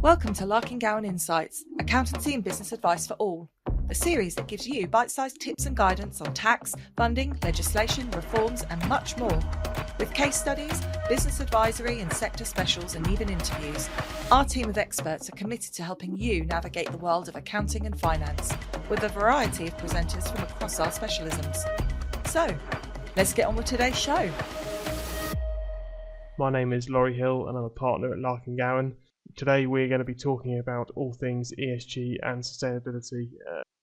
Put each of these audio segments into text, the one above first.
Welcome to Larking Gowen Insights, accountancy and business advice for all, a series that gives you bite-sized tips and guidance on tax, funding, legislation, reforms and much more. With case studies, business advisory and sector specials and even interviews, our team of experts are committed to helping you navigate the world of accounting and finance, with a variety of presenters from across our specialisms. So, let's get on with today's show. My name is Laurie Hill and I'm a partner at Larking Gowen. Today we're going to be talking about all things ESG and sustainability,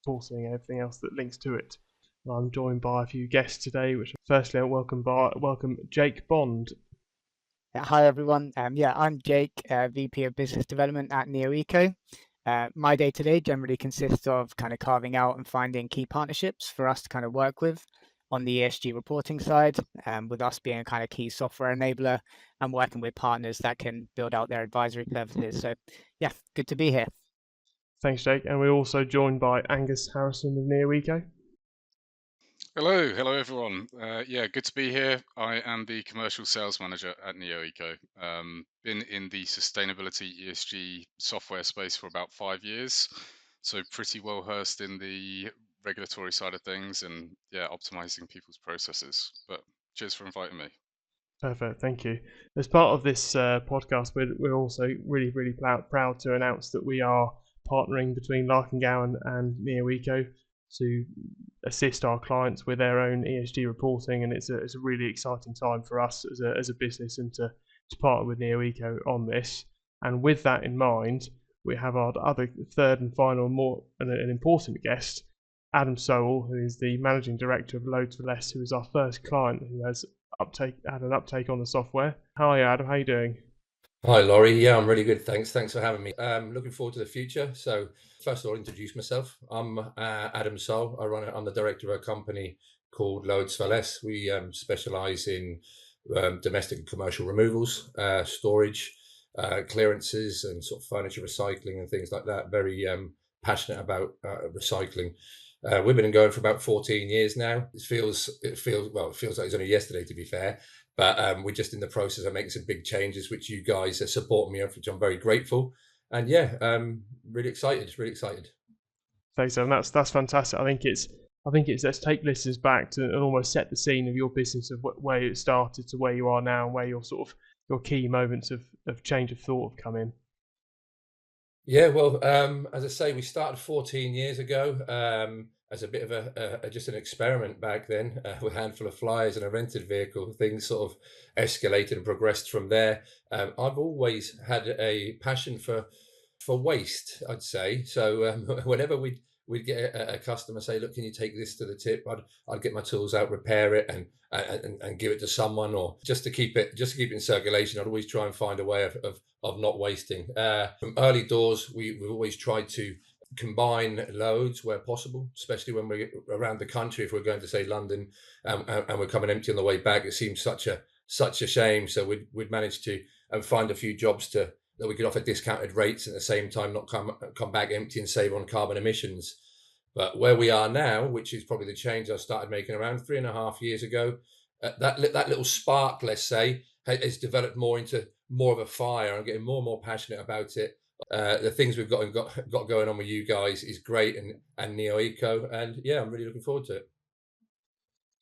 reporting and everything else that links to it. And I'm joined by a few guests today, which firstly I'll welcome Jake Bond. Hi everyone, I'm Jake, VP of Business Development at neoeco. My day today generally consists of kind of carving out and finding key partnerships for us to kind of work with on the ESG reporting side, with us being a kind of key software enabler and working with partners that can build out their advisory services. So yeah, good to be here. Thanks, Jake. And we're also joined by Angus Harrison of neoeco. Hello everyone. Good to be here. I am the commercial sales manager at neoeco. Been in the sustainability ESG software space for about 5 years, so pretty well versed in the regulatory side of things and optimizing people's processes. But cheers for inviting me. Perfect, thank you. As part of this podcast, we're also really proud to announce that we are partnering between Larking Gowen and neoeco to assist our clients with their own ESG reporting, and it's a really exciting time for us as a business and to partner with neoeco on this. And with that in mind, we have our other third and final an important guest, Adam Soall, who is the managing director of Loads4Less, who is our first client who has had an uptake on the software. Hi Adam, how are you doing? Hi Laurie, yeah, I'm really good, thanks for having me. Looking forward to the future. So first of all, introduce myself. I'm Adam Soall. I'm the director of a company called Loads4Less. We specialise in domestic and commercial removals, storage, clearances and sort of furniture recycling and things like that. Very passionate about recycling. We've been going for about 14 years now. It feels like it's only yesterday, to be fair. But we're just in the process of making some big changes, which you guys are supporting me on, which I'm very grateful. And really excited. Thanks, Adam. That's fantastic. I think it's let's take listeners back to and almost set the scene of your business, of where it started to where you are now, and where your key moments of change of thought have come in. Yeah, well, as I say, we started 14 years ago as a bit of just an experiment back then with a handful of flyers and a rented vehicle. Things sort of escalated and progressed from there. I've always had a passion for waste, I'd say. So whenever we'd get a customer say, "Look, can you take this to the tip?" I'd get my tools out, repair it, and give it to someone, or just to keep it in circulation. I'd always try and find a way of not wasting. From early doors, we've always tried to combine loads where possible, especially when we're around the country. If we're going to say London and we're coming empty on the way back, it seems such a shame. So we'd managed to find a few jobs that we could offer discounted rates, at the same time not come back empty and save on carbon emissions. But where we are now, which is probably the change I started making around 3.5 years ago, that little spark, let's say, has developed more into more of a fire. I'm getting more and more passionate about it. The things we've got going on with you guys is great, and neoeco, and I'm really looking forward to it.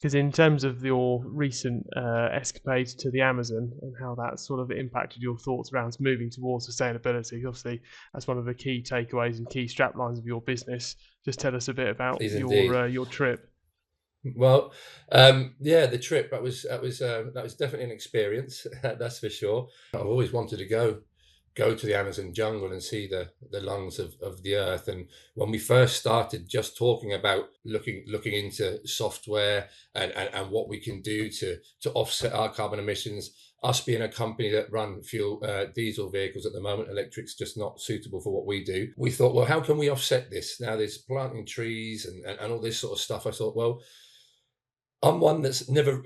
Because in terms of your recent escapades to the Amazon and how that sort of impacted your thoughts around moving towards sustainability, obviously that's one of the key takeaways and key straplines of your business. Just tell us a bit about your trip. Well, the trip that was definitely an experience. That's for sure. I've always wanted to go to the Amazon jungle and see the lungs of the earth. And when we first started just talking about looking into software and what we can do to offset our carbon emissions, us being a company that run diesel vehicles at the moment, electric's just not suitable for what we do. We thought, well, how can we offset this? Now there's planting trees and all this sort of stuff. I thought, well, I'm one that's never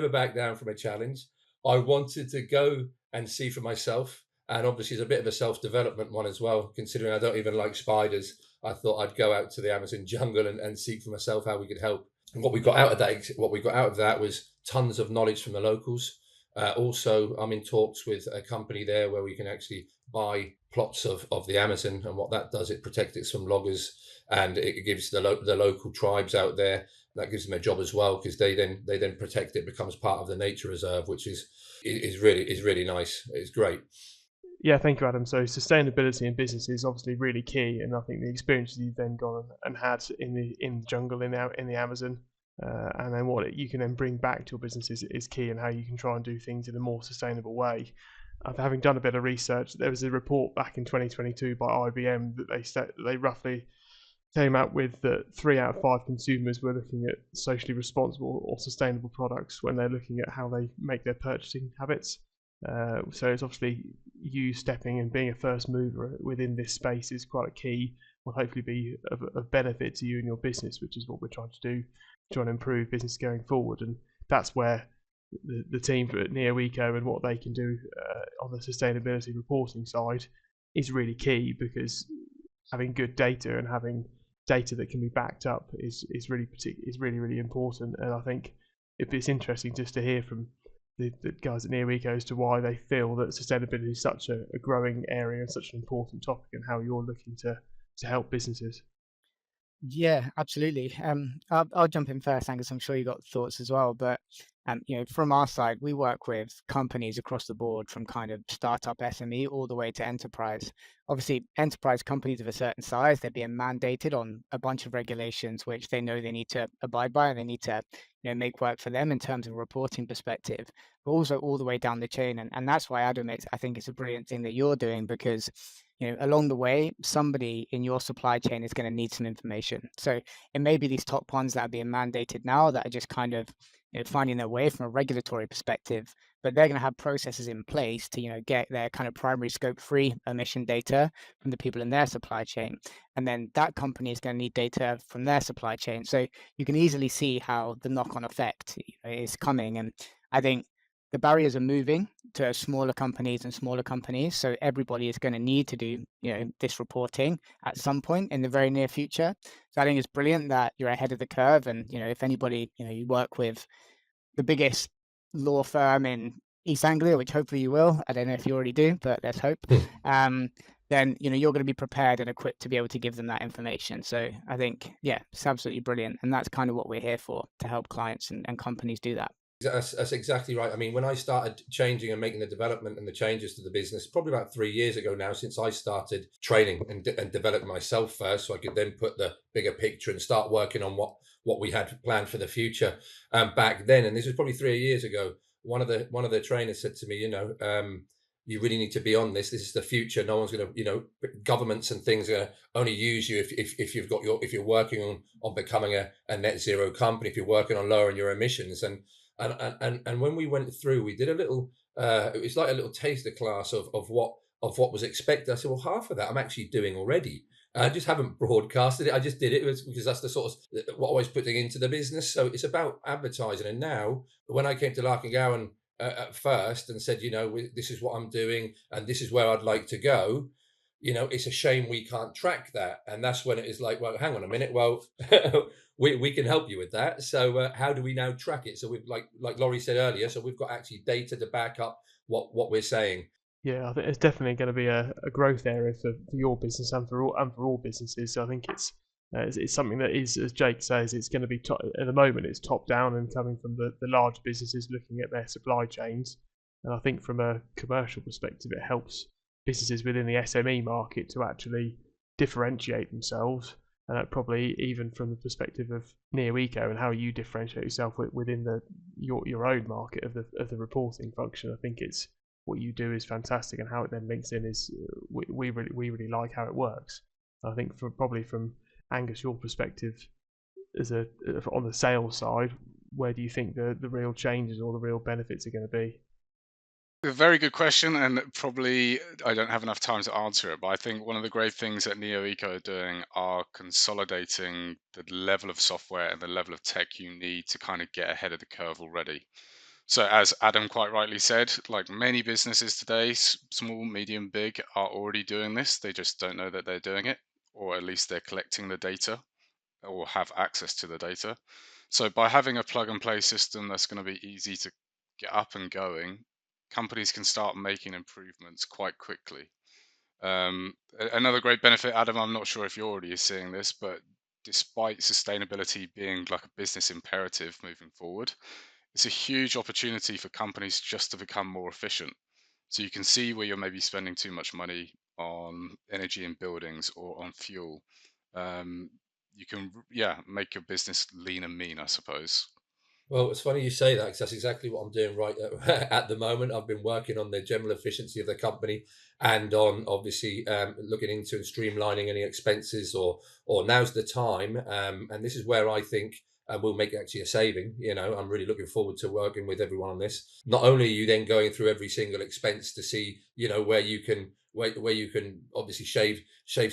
backed down from a challenge. I wanted to go and see for myself. And obviously it's a bit of a self-development one as well, considering I don't even like spiders. I thought I'd go out to the Amazon jungle and seek for myself how we could help. And what we got out of that was tons of knowledge from the locals. Also, I'm in talks with a company there where we can actually buy plots of the Amazon, and what that does, it protects it from loggers, and it gives the local tribes out there, that gives them a job as well, because they then protect it, becomes part of the nature reserve, which is really nice. It's great. Yeah, thank you, Adam. So sustainability in business is obviously really key, and I think the experiences you've then gone and had in the jungle in the Amazon, and then what you can then bring back to your business is key, and how you can try and do things in a more sustainable way. Having done a bit of research, there was a report back in 2022 by IBM that they roughly came out with that 3 out of 5 consumers were looking at socially responsible or sustainable products when they're looking at how they make their purchasing habits. So it's obviously you stepping and being a first mover within this space is quite a key. Will hopefully be of benefit to you and your business, which is what we're trying to do, trying to improve business going forward. And that's where the team at neoeco and what they can do on the sustainability reporting side is really key, because having good data and having data that can be backed up is really important. And I think it's interesting just to hear from the guys at neoeco as to why they feel that sustainability is such a growing area and such an important topic, and how you're looking to help businesses. Yeah, absolutely. I'll jump in first, Angus. I'm sure you got thoughts as well. But from our side, we work with companies across the board, from kind of startup SME all the way to enterprise. Obviously, enterprise companies of a certain size, they're being mandated on a bunch of regulations which they know they need to abide by, and they need to make work for them in terms of a reporting perspective, but also all the way down the chain. And that's why, Adam, I think it's a brilliant thing that you're doing, because along the way, somebody in your supply chain is going to need some information. So it may be these top ones that are being mandated now that are just kind of finding their way from a regulatory perspective, but they're going to have processes in place to get their kind of primary scope 3 emission data from the people in their supply chain, and then that company is going to need data from their supply chain. So you can easily see how the knock-on effect is coming, and I think the barriers are moving to smaller companies and smaller companies. So everybody is going to need to do, this reporting at some point in the very near future. So I think it's brilliant that you're ahead of the curve. And, if anybody, you work with the biggest law firm in East Anglia, which hopefully you will, I don't know if you already do, but let's hope, then, you're going to be prepared and equipped to be able to give them that information. So I think, yeah, it's absolutely brilliant. And that's kind of what we're here for, to help clients and companies do that. That's exactly right. I mean, when I started changing and making the development and the changes to the business, probably about 3 years ago now, since I started training and developing myself first, so I could then put the bigger picture and start working on what we had planned for the future. Back then, and this was probably 3 years ago, one of the trainers said to me, you really need to be on this. This is the future. No one's going to, governments and things are going to only use you if you're working on becoming a net zero company, if you're working on lowering your emissions. And when we went through, we did a little. It was like a little taster class of what was expected. I said, well, half of that I'm actually doing already. I just haven't broadcasted it. I just did it because that's the sort of what I was putting into the business. So it's about advertising. And now, when I came to Larking Gowen at first and said, this is what I'm doing and this is where I'd like to go, it's a shame we can't track that. And that's when it is like, well, hang on a minute. Well, we can help you with that. So how do we now track it? So we've like Laurie said earlier, so we've got actually data to back up what we're saying. Yeah, I think it's definitely going to be a growth area for your business and for all businesses. So I think it's something that is, as Jake says, it's going to be at the moment it's top down and coming from the large businesses looking at their supply chains. And I think from a commercial perspective, it helps businesses within the SME market to actually differentiate themselves. And that probably even from the perspective of neoeco and how you differentiate yourself within your own market of the reporting function. I think it's what you do is fantastic, and how it then links in is we really like how it works. I think probably from Angus, your perspective as on the sales side, where do you think the real changes or the real benefits are going to be? A very good question, and probably I don't have enough time to answer it. But I think one of the great things that neoeco are doing are consolidating the level of software and the level of tech you need to kind of get ahead of the curve already. So, as Adam quite rightly said, like many businesses today, small, medium, big, are already doing this. They just don't know that they're doing it, or at least they're collecting the data or have access to the data. So, by having a plug and play system that's going to be easy to get up and going, companies can start making improvements quite quickly. Another great benefit, Adam, I'm not sure if you're already seeing this, but despite sustainability being like a business imperative moving forward, it's a huge opportunity for companies just to become more efficient. So you can see where you're maybe spending too much money on energy in buildings or on fuel. Um, you can, yeah, make your business lean and mean, I suppose. Well, it's funny you say that because that's exactly what I'm doing right at the moment. I've been working on the general efficiency of the company and on obviously looking into and streamlining any expenses or now's the time. And this is where I think we'll make actually a saving. You know, I'm really looking forward to working with everyone on this. Not only are you then going through every single expense to see, you know, where you can where you can obviously shave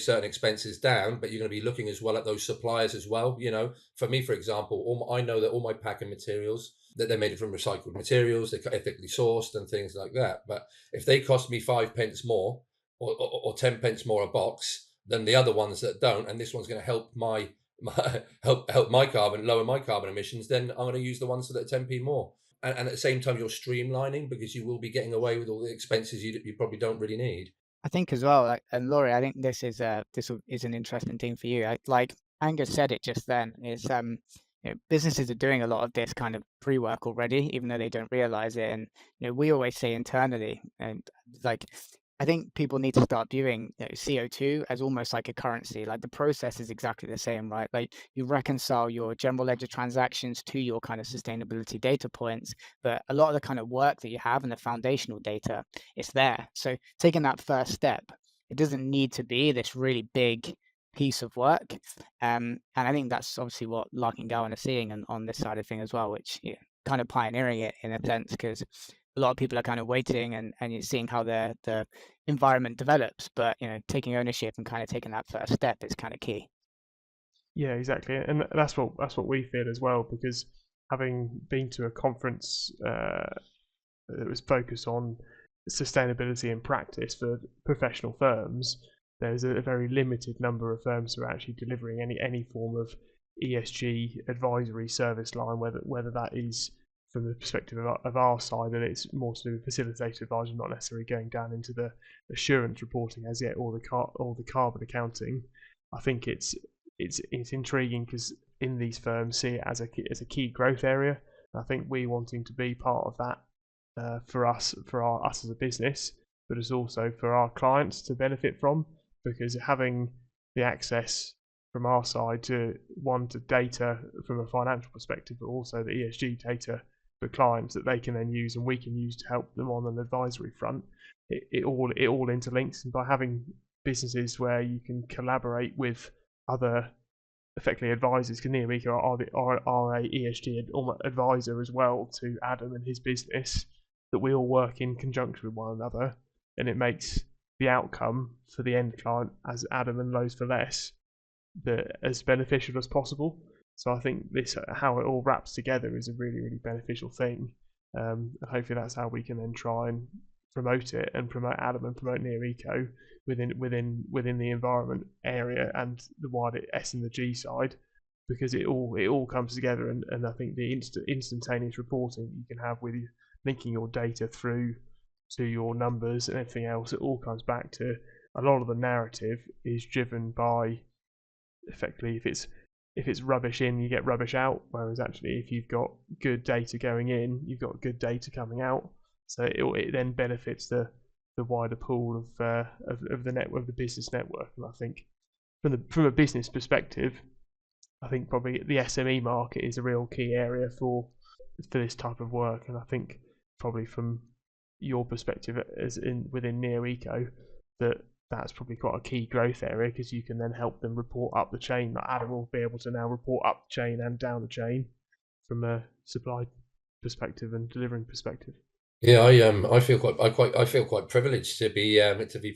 certain expenses down, but you're going to be looking as well at those suppliers as well. You know, for me, for example, I know that all my packing materials that they're made from recycled materials, they're ethically sourced and things like that. But if they cost me 5 pence more or 10 pence more a box than the other ones that don't, and this one's going to help help my carbon, lower my carbon emissions, then I'm going to use the ones that are 10p more. And at the same time, you're streamlining because you will be getting away with all the expenses you probably don't really need. I think as well, and Laurie, I think this is an interesting thing for you. Like Angus said it just then, is businesses are doing a lot of this kind of pre-work already, even though they don't realize it. And we always say internally, and like I think people need to start viewing CO2 as almost like a currency. Like the process is exactly the same, right? Like you reconcile your general ledger transactions to your kind of sustainability data points, but a lot of the kind of work that you have and the foundational data, it's there. So taking that first step, it doesn't need to be this really big piece of work. And I think that's obviously what Larking Gowen are seeing on this side of thing as well, which kind of pioneering it in a sense, because a lot of people are kind of waiting and you're seeing how the environment develops, but taking ownership and kind of taking that first step is kind of key. Yeah, exactly, and that's what we feel as well. Because having been to a conference that was focused on sustainability in practice for professional firms, there's a very limited number of firms who are actually delivering any form of ESG advisory service line, whether that is from the perspective of our side, and it's more to do with facilitated advisory, not necessarily going down into the assurance reporting as yet, or the carbon accounting. I think it's intriguing because in these firms see it as a key growth area. And I think we wanting to be part of that for us as a business, but it's also for our clients to benefit from, because having the access from our side to data from a financial perspective, but also the ESG data for clients that they can then use and we can use to help them on an advisory front. It all interlinks, and by having businesses where you can collaborate with other effectively advisors, because neoeco are a ESG advisor as well to Adam and his business, that we all work in conjunction with one another, and it makes the outcome for the end client, as Adam and Loads4Less, as beneficial as possible. So I think this, how it all wraps together, is a really, really beneficial thing. And hopefully that's how we can then try and promote it and promote Adam and promote neoeco within the environment area and the wider S and the G side, because it all comes together. And I think the instantaneous reporting you can have with linking your data through to your numbers and everything else, it all comes back to a lot of the narrative is driven by effectively if it's rubbish in, you get rubbish out. Whereas actually, if you've got good data going in, you've got good data coming out. So it then benefits the wider pool of the network, the business network. And I think from a business perspective, I think probably the SME market is a real key area for this type of work. And I think probably from your perspective as in within neoeco, that's probably quite a key growth area, because you can then help them report up the chain. Like Adam will be able to now report up the chain and down the chain from a supply perspective and delivering perspective. Yeah, I feel quite privileged to be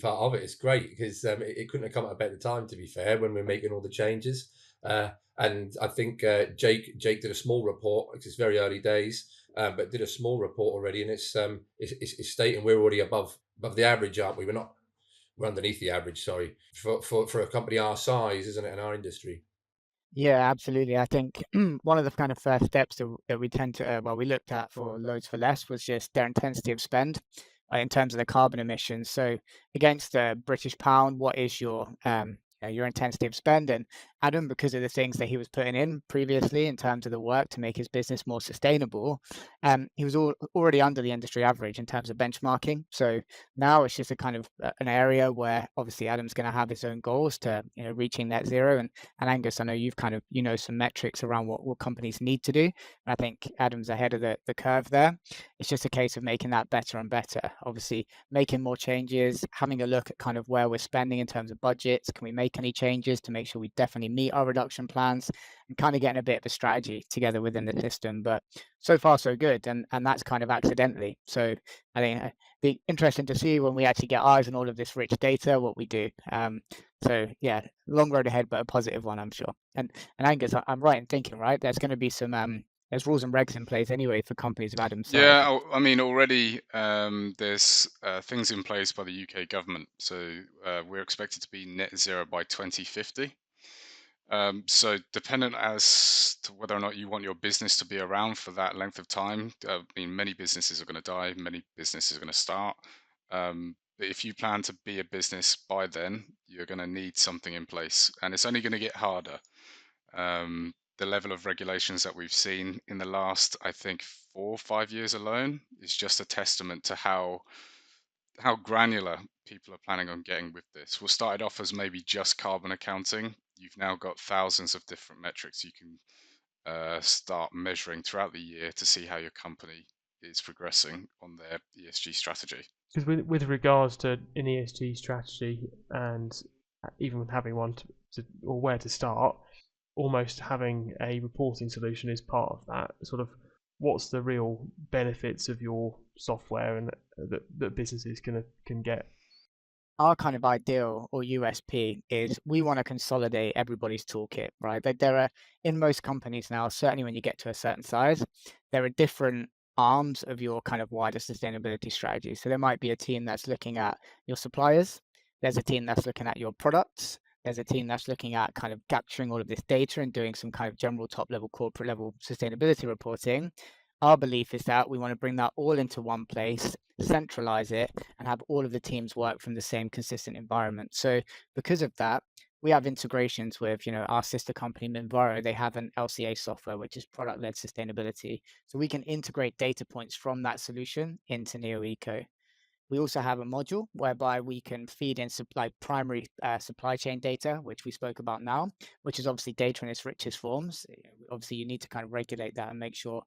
part of it. It's great because it couldn't have come at a better time, to be fair, when we're making all the changes. And I think Jake did a small report. It's very early days, but did a small report already, and it's stating we're already above the average, aren't we? We're underneath the average. Sorry, for a company our size, isn't it, in our industry? Yeah, absolutely. I think one of the kind of first steps that we tend to, we looked at for Loads4Less was just their intensity of spend in terms of the carbon emissions. So against the British pound, what is your intensity of spend? And Adam, because of the things that he was putting in previously in terms of the work to make his business more sustainable, he was already under the industry average in terms of benchmarking. So now it's just a kind of an area where obviously Adam's going to have his own goals to reaching net zero. And Angus, I know you've kind of, some metrics around what companies need to do. And I think Adam's ahead of the curve there. It's just a case of making that better and better. Obviously, making more changes, having a look at kind of where we're spending in terms of budgets. Can we make any changes to make sure we definitely meet our reduction plans, and kind of getting a bit of a strategy together within the system. But so far, so good. And that's kind of accidentally. So I think it'd be interesting to see when we actually get eyes on all of this rich data, what we do. So yeah, long road ahead, but a positive one, I'm sure. And Angus, I'm right in thinking, right? There's going to be some there's rules and regs in place anyway for companies of Adam's size. Yeah, I mean, already there's things in place by the UK government. So we're expected to be net zero by 2050. So dependent as to whether or not you want your business to be around for that length of time, I mean, many businesses are going to die, many businesses are going to start. But if you plan to be a business by then, you're going to need something in place, and it's only going to get harder. The level of regulations that we've seen in the last, I think, 4 or 5 years alone is just a testament to how granular people are planning on getting with this. We'll start it off as maybe just carbon accounting. You've now got thousands of different metrics you can start measuring throughout the year to see how your company is progressing on their ESG strategy. Because with regards to an ESG strategy and even having one or where to start, almost having a reporting solution is part of that. Sort of, what's the real benefits of your software and that businesses can get? Our kind of ideal or USP is we want to consolidate everybody's toolkit, right? There are, in most companies now, certainly when you get to a certain size, there are different arms of your kind of wider sustainability strategy. So there might be a team that's looking at your suppliers. There's a team that's looking at your products. There's a team that's looking at kind of capturing all of this data and doing some kind of general top level, corporate level sustainability reporting. Our belief is that we want to bring that all into one place, centralize it, and have all of the teams work from the same consistent environment. So because of that, we have integrations with, our sister company, Minvaro. They have an LCA software, which is product-led sustainability. So we can integrate data points from that solution into neoeco. We also have a module whereby we can feed in primary supply chain data, which we spoke about now, which is obviously data in its richest forms. Obviously, you need to kind of regulate that and make sure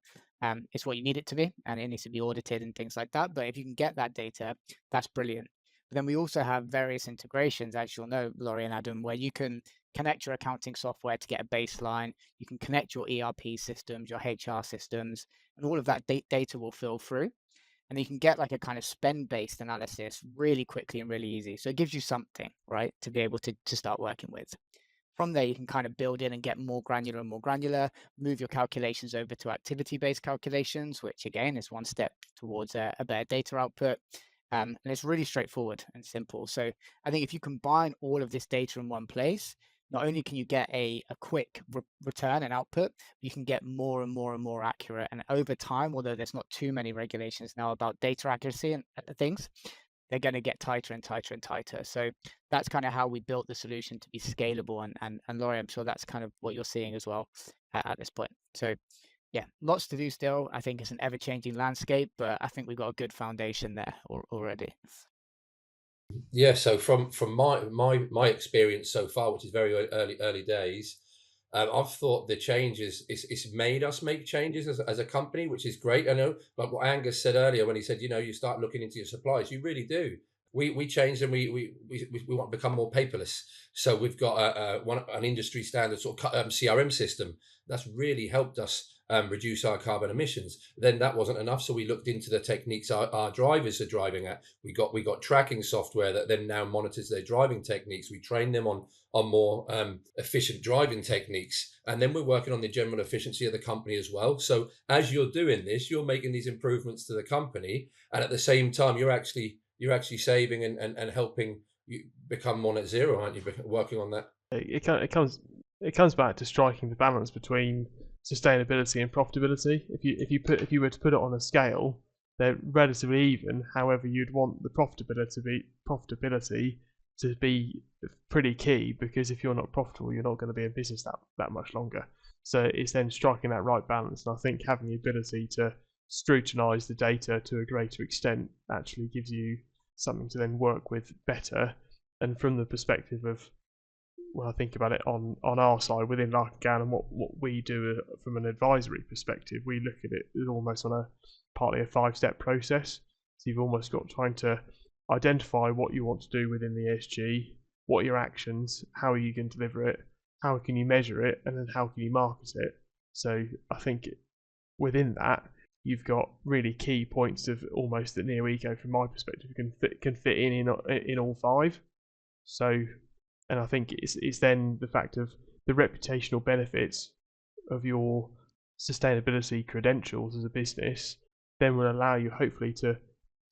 it's what you need it to be, and it needs to be audited and things like that. But if you can get that data, that's brilliant. But then we also have various integrations, as you'll know, Laurie and Adam, where you can connect your accounting software to get a baseline. You can connect your ERP systems, your HR systems, and all of that data will fill through. And you can get like a kind of spend-based analysis really quickly and really easy. So it gives you something, right, to be able to start working with. From there, you can kind of build in and get more granular, move your calculations over to activity-based calculations, which again is one step towards a better data output. And it's really straightforward and simple. So I think if you combine all of this data in one place, not only can you get a quick return and output, you can get more and more accurate. And over time, although there's not too many regulations now about data accuracy and things, they're going to get tighter and tighter and tighter. So that's kind of how we built the solution to be scalable. And Laurie, I'm sure that's kind of what you're seeing as well at this point. So yeah, lots to do still. I think it's an ever-changing landscape, but I think we've got a good foundation there already. Yeah, so from my experience so far, which is very early days, I've thought the changes it's made us make changes as a company, which is great. I know, like what Angus said earlier when he said, you start looking into your suppliers, you really do. We changed and we want to become more paperless. So we've got an industry standard sort of CRM system that's really helped us reduce our carbon emissions. Then that wasn't enough, so we looked into the techniques our drivers are driving at. We got tracking software that then now monitors their driving techniques. We train them on more efficient driving techniques, and then we're working on the general efficiency of the company as well. So as you're doing this, you're making these improvements to the company, and at the same time you're actually saving and helping you become more net zero, aren't you? Working on that. It comes it comes back to striking the balance between sustainability and profitability. If you were to put it on a scale, they're relatively even. However, you'd want the profitability to be pretty key, because if you're not profitable, you're not going to be in business that much longer. So it's then striking that right balance, and I think having the ability to scrutinise the data to a greater extent actually gives you something to then work with better. And from the perspective of, when I think about it on our side within Larking Gowen and what we do from an advisory perspective, we look at it almost on partly a 5-step process. So you've almost got trying to identify what you want to do within the ESG, what are your actions, how are you going to deliver it, how can you measure it, and then how can you market it. So I think within that, you've got really key points of almost that neoeco, from my perspective, can fit in all 5. So, and I think it's then the fact of the reputational benefits of your sustainability credentials as a business then will allow you hopefully to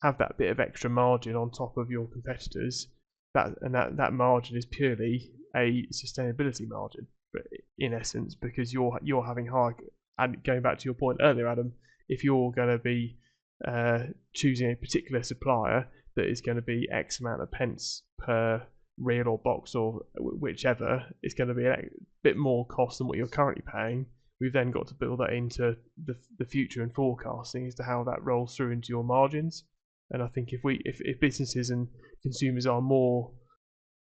have that bit of extra margin on top of your competitors. That margin is purely a sustainability margin, but in essence, because you're having high. And going back to your point earlier, Adam, if you're going to be choosing a particular supplier that is going to be X amount of pence per reel or box or whichever, it's going to be a bit more cost than what you're currently paying. We've then got to build that into the future and forecasting as to how that rolls through into your margins. And I think if businesses and consumers are more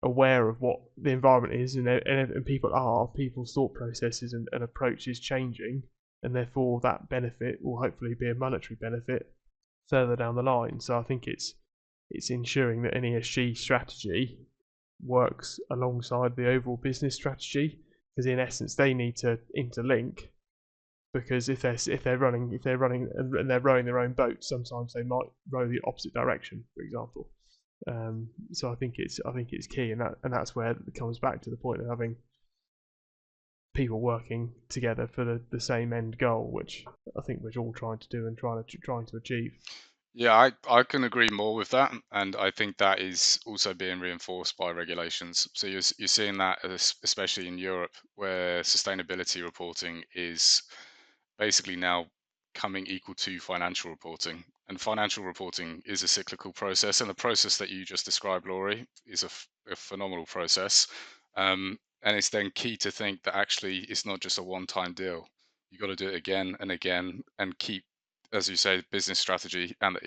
aware of what the environment is, and people's thought processes and approaches changing, and therefore that benefit will hopefully be a monetary benefit further down the line. So I think it's ensuring that an ESG strategy works alongside the overall business strategy, because in essence they need to interlink. Because if they're running and they're rowing their own boat, sometimes they might row the opposite direction, for example. So I think it's key, and that's where it comes back to the point of having people working together for the same end goal, which I think we're all trying to do and trying to achieve. Yeah, I can agree more with that, and I think that is also being reinforced by regulations. So you're seeing that especially in Europe, where sustainability reporting is basically now coming equal to financial reporting. And financial reporting is a cyclical process, and the process that you just described, Laurie, is a phenomenal process. And it's then key to think that actually it's not just a one-time deal. You've got to do it again and again, and keep, as you say, business strategy and the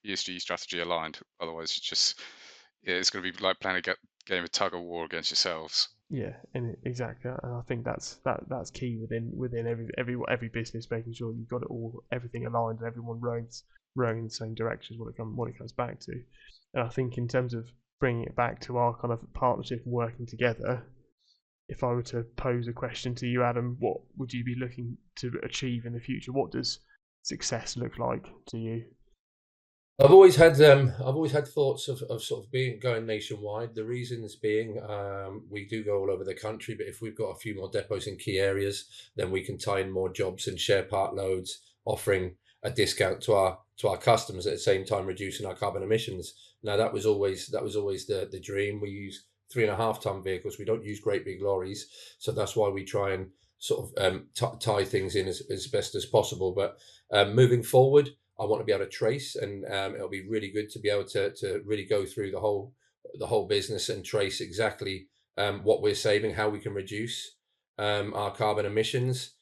ESG strategy aligned. Otherwise, it's going to be like playing a game of tug of war against yourselves. Yeah, and exactly, and I think that's key within every business, making sure you've got everything aligned and everyone rowing in the same direction is what it comes back to. And I think in terms of bringing it back to our kind of partnership and working together, if I were to pose a question to you, Adam, what would you be looking to achieve in the future? What does success look like to you? I've always had thoughts of sort of going nationwide. The reasons being, we do go all over the country, but if we've got a few more depots in key areas, then we can tie in more jobs and share part loads, offering a discount to our customers at the same time reducing our carbon emissions. Now that was always the dream. We use 3.5 ton vehicles. We don't use great big lorries, so that's why we try and sort of tie things in as best as possible. But moving forward, I want to be able to trace, and it'll be really good to be able to really go through the whole business and trace exactly what we're saving, how we can reduce our carbon emissions.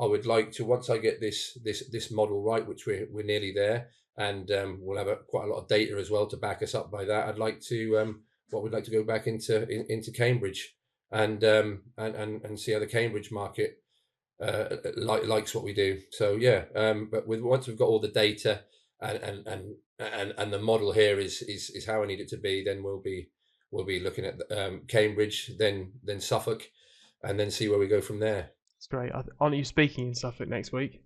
I would like to, once I get this model right, which we're nearly there, and we'll have quite a lot of data as well to back us up by that. I'd like to we'd like to go back into Cambridge and see how the Cambridge market likes what we do. So yeah, but once we've got all the data and the model here is how I need it to be, then we'll be looking at Cambridge, then Suffolk, and then see where we go from there. That's great. Aren't you speaking in Suffolk next week?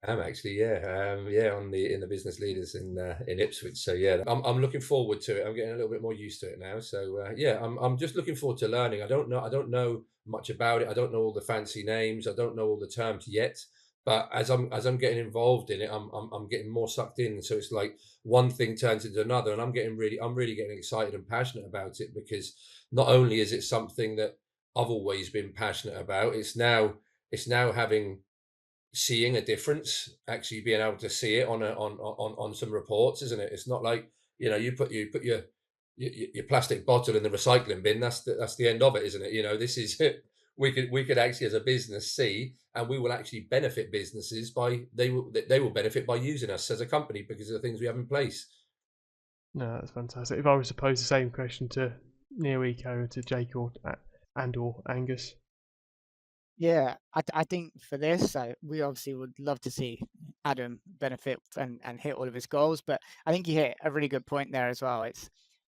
I'm actually, yeah, in the business leaders in Ipswich. So yeah, I'm looking forward to it. I'm getting a little bit more used to it now. So yeah, I'm just looking forward to learning. I don't know much about it. I don't know all the fancy names. I don't know all the terms yet. But as I'm getting involved in it, I'm getting more sucked in. So it's like one thing turns into another, and I'm really getting excited and passionate about it, because not only is it something that I've always been passionate about. It's now seeing a difference, actually being able to see it on some reports, isn't it? It's not like, you put your plastic bottle in the recycling bin. That's the end of it, isn't it? This is we could actually, as a business, see, and we will actually benefit businesses by they will benefit by using us as a company because of the things we have in place. No, that's fantastic. If I was to pose the same question to neoeco, to Jake or Angus. Yeah, I think for this, we obviously would love to see Adam benefit and hit all of his goals, but I think you hit a really good point there as well.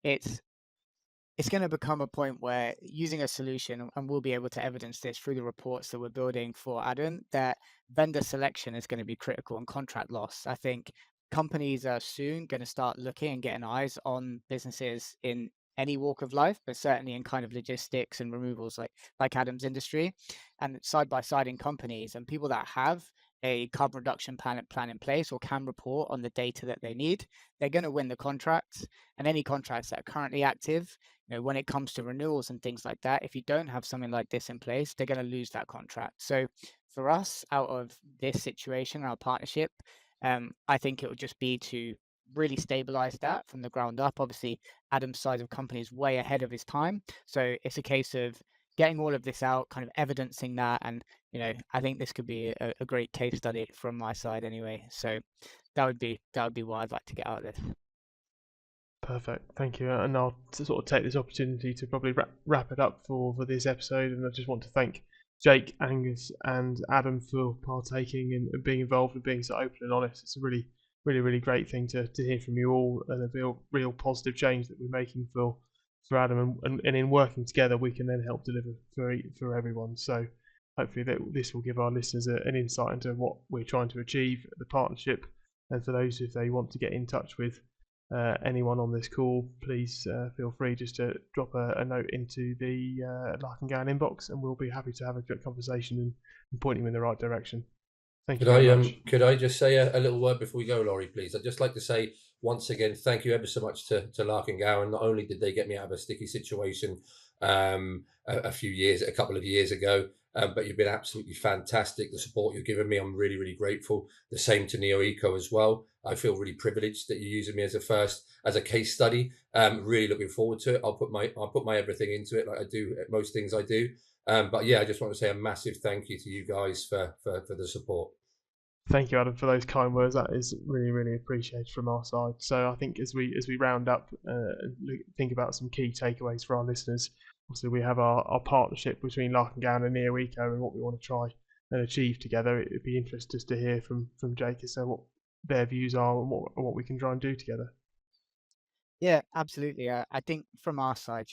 It's going to become a point where using a solution, and we'll be able to evidence this through the reports that we're building for Adam, that vendor selection is going to be critical and contract loss. I think companies are soon going to start looking and getting eyes on businesses in any walk of life, but certainly in kind of logistics and removals like Adam's industry, and side by side in companies and people that have a carbon reduction plan in place or can report on the data that they need, they're going to win the contracts. And any contracts that are currently active, when it comes to renewals and things like that, if you don't have something like this in place, they're going to lose that contract. So for us, out of this situation, our partnership, I think it would just be to really stabilize that from the ground up. Obviously, Adam's side of company is way ahead of his time. So it's a case of getting all of this out, kind of evidencing that. And, I think this could be a great case study from my side anyway. So that would be what I'd like to get out of this. Perfect, thank you. And I'll sort of take this opportunity to probably wrap it up for this episode. And I just want to thank Jake, Angus, and Adam for partaking and being involved and being so open and honest. It's a really, really, really great thing to hear from you all, and a real positive change that we're making for Adam. And in working together, we can then help deliver for everyone. So hopefully this will give our listeners an insight into what we're trying to achieve, the partnership. And for those, if they want to get in touch with anyone on this call, please feel free just to drop a note into the Larking Gowen inbox, and we'll be happy to have a good conversation and point you in the right direction. Thank you very much. Could I just say a little word before we go, Laurie, please? I'd just like to say once again, thank you ever so much to Larking Gowen. Not only did they get me out of a sticky situation a couple of years ago, but you've been absolutely fantastic. The support you've given me, I'm really, really grateful. The same to neoeco as well. I feel really privileged that you're using me as a case study. Really looking forward to it. I'll put my everything into it, like I do at most things I do. But yeah, I just want to say a massive thank you to you guys for the support. Thank you, Adam, for those kind words. That is really, really appreciated from our side. So I think as we round up and think about some key takeaways for our listeners, obviously we have our partnership between Larking Gowen and neoeco and what we want to try and achieve together. It'd be interesting just to hear from Jake as to what their views are and what we can try and do together. Yeah, absolutely. I think from our side,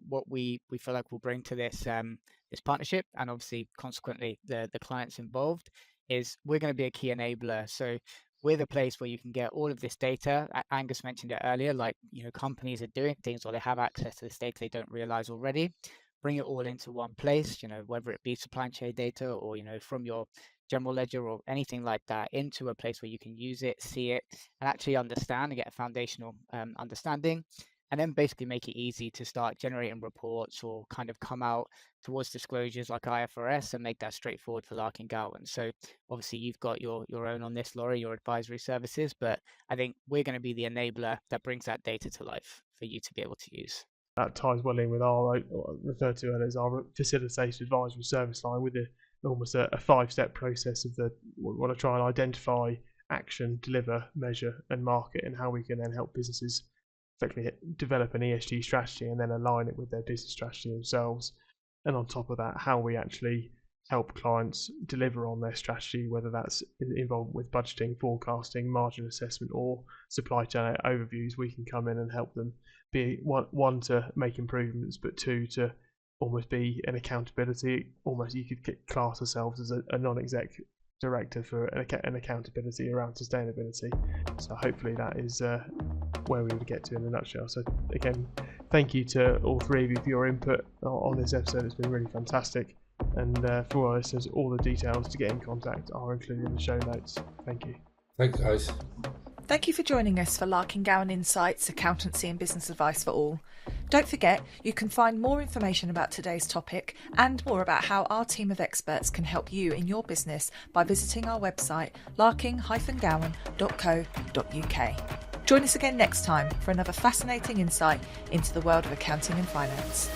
what we feel like we'll bring to this partnership, and obviously consequently the clients involved, is we're going to be a key enabler. So we're the place where you can get all of this data. Angus mentioned it earlier, like, companies are doing things or they have access to this data they don't realize already. Bring it all into one place, whether it be supply chain data or, from your general ledger or anything like that, into a place where you can use it, see it, and actually understand and get a foundational understanding. And then basically make it easy to start generating reports or kind of come out towards disclosures like IFRS and make that straightforward for Larking Gowen. So obviously you've got your own on this, Laurie, your advisory services, but I think we're going to be the enabler that brings that data to life for you to be able to use. That ties well in with our referred to as our facilitated advisory service line, with almost a 5-step process of we want to try and identify, action, deliver, measure, and market, and how we can then help businesses effectively develop an ESG strategy and then align it with their business strategy themselves. And on top of that, how we actually help clients deliver on their strategy, whether that's involved with budgeting, forecasting, margin assessment, or supply chain overviews. We can come in and help them be one to make improvements, but two to almost be an accountability. Almost you could class ourselves as a non-exec director for an accountability around sustainability. So hopefully that is where we would get to in a nutshell. So again, thank you to all three of you for your input on this episode. It's been really fantastic. And for our listeners, all the details to get in contact are included in the show notes. Thank you. Thanks, guys. Thank you for joining us for Larking Gowen Insights, Accountancy and Business Advice for All. Don't forget, you can find more information about today's topic and more about how our team of experts can help you in your business by visiting our website larking-gowen.co.uk. Join us again next time for another fascinating insight into the world of accounting and finance.